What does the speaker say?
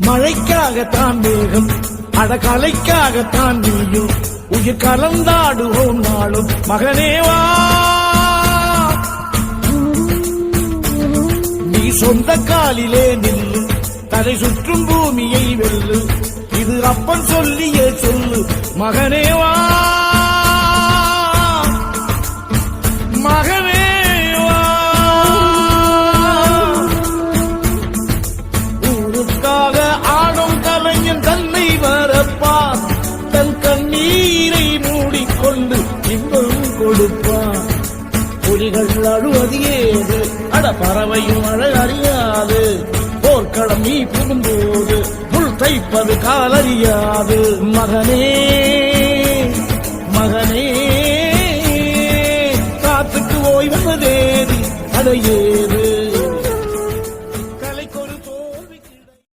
மழைக்காகத்தான் மேகம், அடகலைக்காகத்தான் நீயும், உயிர் கலந்தாடுவோம் நாளும் மகனேவா. நீ சொந்த காலிலே நில்லு, தலை சுற்றும் பூமியை வெல்லு, இது அப்பன் சொல்லியே சொல்லு மகனேவா. மகனேவா, ஊருக்காக ஆடும் கலைஞன் தன்னை வரப்பான், தன் கண்ணீரை மூடிக்கொண்டு இன்பம் கொடுப்பான். புலிகள் அழுவது ஏது, அட பறவையும் அழ அறியாது, போர்க்களம் நீ புகும்போது புல் தைப்பது காலறியாது. மகனே மகனே, காத்துக்கு ஓய்வதேதி, அடையே